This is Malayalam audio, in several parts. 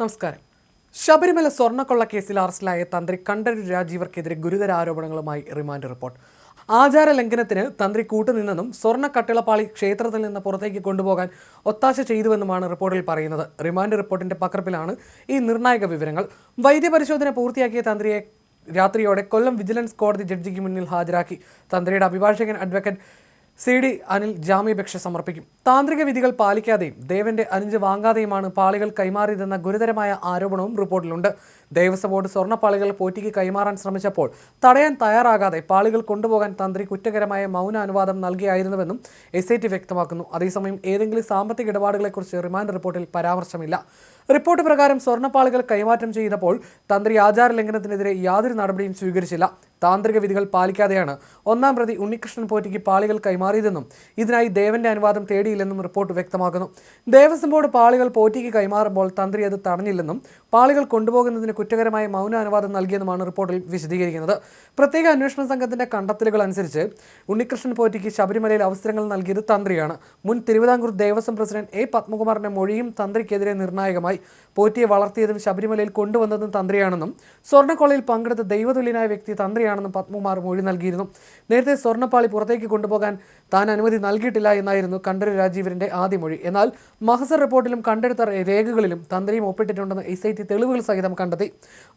നമസ്കാരം. ശബരിമല സ്വർണ്ണക്കൊള്ള കേസിൽ അറസ്റ്റിലായ തന്ത്രി കണ്ഠരര് രാജീവർക്കെതിരെ ഗുരുതര ആരോപണങ്ങളുമായി റിമാൻഡ് റിപ്പോർട്ട്. ആചാര ലംഘനത്തിന് തന്ത്രി കൂട്ടുനിന്നെന്നും സ്വർണ്ണ കട്ടിളപ്പാളി ക്ഷേത്രത്തിൽ നിന്ന് പുറത്തേക്ക് കൊണ്ടുപോകാൻ ഒത്താശ ചെയ്തുവെന്നുമാണ് റിപ്പോർട്ടിൽ പറയുന്നത്. റിമാൻഡ് റിപ്പോർട്ടിന്റെ പകർപ്പിലാണ് ഈ നിർണായക വിവരങ്ങൾ. വൈദ്യപരിശോധന പൂർത്തിയാക്കിയ തന്ത്രിയെ രാത്രിയോടെ കൊല്ലം വിജിലൻസ് കോടതി ജഡ്ജിക്ക് മുന്നിൽ ഹാജരാക്കി. തന്ത്രിയുടെ അഭിഭാഷകൻ അഡ്വക്കേറ്റ് CD അനിൽ ജാമ്യാപേക്ഷ സമർപ്പിക്കും. താന്ത്രിക വിധികൾ പാലിക്കാതെയും ദേവന്റെ അനുജ്ഞ വാങ്ങാതെയുമാണ് പാളികൾ കൈമാറിയതെന്ന ഗുരുതരമായ ആരോപണവും റിപ്പോർട്ടിലുണ്ട്. ദേവസ്വം ബോർഡ് സ്വർണ്ണപ്പാളികൾ പോറ്റിക്ക് കൈമാറാൻ ശ്രമിച്ചപ്പോൾ തടയാൻ തയ്യാറാകാതെ പാളികൾ കൊണ്ടുപോകാൻ തന്ത്രി കുറ്റകരമായ മൗന അനുവാദം നൽകിയായിരുന്നുവെന്നും SIT വ്യക്തമാക്കുന്നു. അതേസമയം ഏതെങ്കിലും സാമ്പത്തിക ഇടപാടുകളെക്കുറിച്ച് റിമാൻഡ് റിപ്പോർട്ടിൽ പരാമർശമില്ല. റിപ്പോർട്ട് പ്രകാരം സ്വർണ്ണപ്പാളികൾ കൈമാറ്റം ചെയ്തപ്പോൾ തന്ത്രി ആചാര ലംഘനത്തിനെതിരെ യാതൊരു നടപടിയും സ്വീകരിച്ചില്ല. താന്ത്രിക വിധികൾ പാലിക്കാതെയാണ് ഒന്നാം പ്രതി ഉണ്ണികൃഷ്ണൻ പോറ്റിക്ക് പാളികൾ കൈമാറിയതെന്നും ഇതിനായി ദേവന്റെ അനുവാദം തേടിയില്ലെന്നും റിപ്പോർട്ട് വ്യക്തമാക്കുന്നു. ദേവസ്വം ബോർഡ് പാളികൾ പോറ്റിക്ക് കൈമാറുമ്പോൾ തന്ത്രി അത് തടഞ്ഞില്ലെന്നും പാളികൾ കൊണ്ടുപോകുന്നതിന് കുറ്റകരമായ മൗന അനുവാദം നൽകിയെന്നുമാണ് റിപ്പോർട്ടിൽ വിശദീകരിക്കുന്നത്. പ്രത്യേക അന്വേഷണ സംഘത്തിന്റെ കണ്ടെത്തലുകൾ അനുസരിച്ച് ഉണ്ണികൃഷ്ണൻ പോറ്റിക്ക് ശബരിമലയിൽ അവസരങ്ങൾ നൽകിയത് തന്ത്രിയാണ്. മുൻ തിരുവിതാംകൂർ ദേവസ്വം പ്രസിഡന്റ് A. പത്മകുമാറിന്റെ മൊഴിയും തന്ത്രിക്കെതിരെ നിർണായകമായി. പോറ്റിയെ വളർത്തിയതും ശബരിമലയിൽ കൊണ്ടുവന്നതും തന്ത്രിയാണെന്നും സ്വർണ്ണക്കൊള്ളയിൽ പങ്കെടുത്ത ദൈവതുല്യനായ വ്യക്തി തന്ത്രിയാണെന്നും പത്മകുമാർ മൊഴി നൽകിയിരുന്നു. നേരത്തെ സ്വർണ്ണപ്പാളി പുറത്തേക്ക് കൊണ്ടുപോകാൻ താൻ അനുമതി നൽകിയിട്ടില്ല എന്നായിരുന്നു കണ്ഠരര് രാജീവരിന്റെ ആദ്യ മൊഴി. എന്നാൽ മഹസർ റിപ്പോർട്ടിലും കണ്ടെടുത്ത രേഖകളിലും തന്ത്രിയും ഒപ്പിട്ടിട്ടുണ്ടെന്ന് SIT തെളിവുകൾ സഹിതം കണ്ടെത്തി.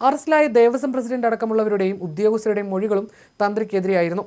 അറസ്റ്റിലായ ദേവസ്വം പ്രസിഡന്റ് അടക്കമുള്ളവരുടെയും ഉദ്യോഗസ്ഥരുടെയും മൊഴികളും തന്ത്രിക്കെതിരെയായിരുന്നു.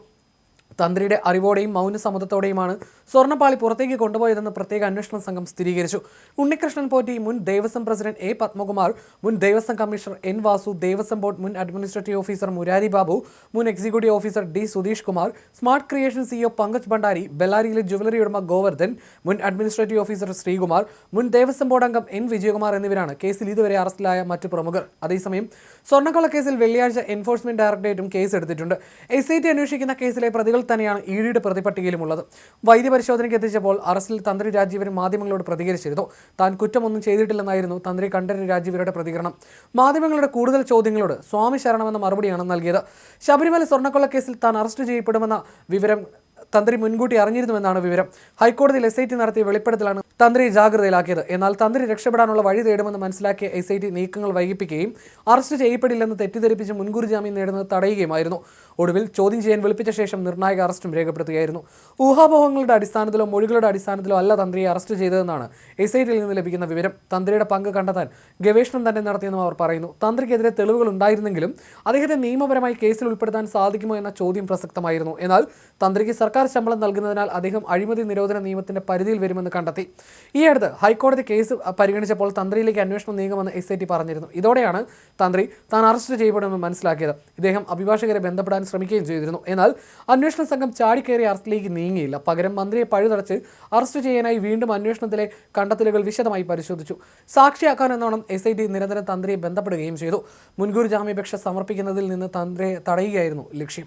തന്ത്രിയുടെ അറിവോടെയും മൗനസമ്മതത്തോടെയുമാണ് സ്വർണ്ണപ്പാളി പുറത്തേക്ക് കൊണ്ടുപോയതെന്ന് പ്രത്യേക അന്വേഷണ സംഘം സ്ഥിരീകരിച്ചു. ഉണ്ണികൃഷ്ണൻ പോറ്റി, മുൻ ദേവസ്വം പ്രസിഡന്റ് A. പത്മകുമാർ, മുൻ Devaswom commissioner N. Vasu, Devaswom board മുൻ അഡ്മിനിസ്ട്രേറ്റീവ് ഓഫീസർ മുരാരി ബാബു, മുൻ executive officer D. Sudheesh Kumar, Smart Creation CEO Pankaj Bhandari, ബെല്ലാരിയിലെ ജുവലറി ഉടമ ഗോവർദ്ധൻ, മുൻ അഡ്മിനിസ്ട്രേറ്റീവ് ഓഫീസർ ശ്രീകുമാർ, മുൻ ദേവസ്വം ബോർഡ് അംഗം N. വിജയകുമാർ എന്നിവരാണ് കേസിൽ ഇതുവരെ അറസ്റ്റിലായ മറ്റ് പ്രമുഖർ. അതേസമയം സ്വർണ്ണക്കൊള്ള കേസിൽ വെള്ളിയാഴ്ച എൻഫോഴ്സ്മെന്റ് ഡയറക്ടറേറ്റും കേസ് എടുത്തിട്ടുണ്ട്. SIT അന്വേഷിക്കുന്ന കേസിലെ പ്രതികൾ തന്നെയാണ് EDയുടെ പ്രതിപട്ടികയിലുമുള്ളത്. വൈദ്യപരിശോധനയ്ക്ക് എത്തിച്ചപ്പോൾ അറസ്റ്റിൽ തന്ത്രി രാജീവരും മാധ്യമങ്ങളോട് പ്രതികരിച്ചിരുന്നു. താൻ കുറ്റമൊന്നും ചെയ്തിട്ടില്ലെന്നായിരുന്നു തന്ത്രി കണ്ഠരര് രാജീവരുടെ പ്രതികരണം. മാധ്യമങ്ങളുടെ കൂടുതൽ ചോദ്യങ്ങളോട് സ്വാമി ശരണമെന്ന മറുപടിയാണ് നൽകിയത്. ശബരിമല സ്വർണ്ണക്കൊള്ള കേസിൽ താൻ അറസ്റ്റ് ചെയ്യപ്പെടുമെന്ന വിവരം തന്ത്രി മുൻകൂട്ടി അറിഞ്ഞിരുന്നുവെന്നാണ് വിവരം. ഹൈക്കോടതിയിൽ SIT നടത്തിയ വെളിപ്പെടുത്തലാണ് തന്ത്രി ജാഗ്രതയിലാക്കിയത്. എന്നാൽ തന്ത്രി രക്ഷപ്പെടാനുള്ള വഴി തേടുമെന്ന് മനസ്സിലാക്കിയ SIT നീക്കങ്ങൾ വൈകിപ്പിക്കുകയും അറസ്റ്റ് ചെയ്യപ്പെടില്ലെന്ന് തെറ്റിദ്ധരിപ്പിച്ച് മുൻകൂർ ജാമ്യം നേടുന്നത് തടയുകയുമായിരുന്നു. ഒടുവിൽ ചോദ്യം ചെയ്യാൻ വിളിപ്പിച്ച ശേഷം നിർണായക അറസ്റ്റും രേഖപ്പെടുത്തുകയായിരുന്നു. ഊഹാപോഹങ്ങളുടെ അടിസ്ഥാനത്തിലോ മൊഴികളുടെ അടിസ്ഥാനത്തിലോ അല്ല തന്ത്രിയെ അറസ്റ്റ് ചെയ്തതെന്നാണ് SITയിൽ നിന്ന് ലഭിക്കുന്ന വിവരം. തന്ത്രിയുടെ പങ്ക് കണ്ടെത്താൻ ഗവേഷണം തന്നെ നടത്തിയെന്നും അവർ പറയുന്നു. തന്ത്രിക്കെതിരെ തെളിവുകൾ ഉണ്ടായിരുന്നെങ്കിലും അദ്ദേഹത്തെ നിയമപരമായി കേസിൽ ഉൾപ്പെടുത്താൻ സാധിക്കുമോ എന്ന ചോദ്യം പ്രസക്തമായിരുന്നു. എന്നാൽ തന്ത്രിക്ക് സർക്കാർ ശമ്പളം നൽകുന്നതിനാൽ അദ്ദേഹം അഴിമതി നിരോധന നിയമത്തിന്റെ പരിധിയിൽ വരുമെന്ന് കണ്ടെത്തി. ഈ അടുത്ത് ഹൈക്കോടതി കേസ് പരിഗണിച്ചപ്പോൾ തന്ത്രിയിലേക്ക് അന്വേഷണം നീങ്ങുമെന്ന് SIT പറഞ്ഞിരുന്നു. ഇതോടെയാണ് തന്ത്രി താൻ അറസ്റ്റ് ചെയ്യപ്പെടുമെന്ന് മനസ്സിലാക്കിയത്. ഇദ്ദേഹം അഭിഭാഷകരെ ബന്ധപ്പെടാൻ ശ്രമിക്കുകയും ചെയ്തിരുന്നു. എന്നാൽ അന്വേഷണ സംഘം ചാടിക്കയറി അറസ്റ്റിലേക്ക് നീങ്ങിയില്ല. പകരം മന്ത്രിയെ പഴുതടച്ച് അറസ്റ്റ് ചെയ്യാനായി വീണ്ടും അന്വേഷണത്തിലെ കണ്ടെത്തലുകൾ വിശദമായി പരിശോധിച്ചു. സാക്ഷിയാക്കാനെന്നോണം SIT നിരന്തരം തന്ത്രിയെ ബന്ധപ്പെടുകയും ചെയ്തു. മുൻകൂർ ജാമ്യാപേക്ഷ സമർപ്പിക്കുന്നതിൽ നിന്ന് തന്ത്രിയെ തടയുകയായിരുന്നു ലക്ഷ്യം.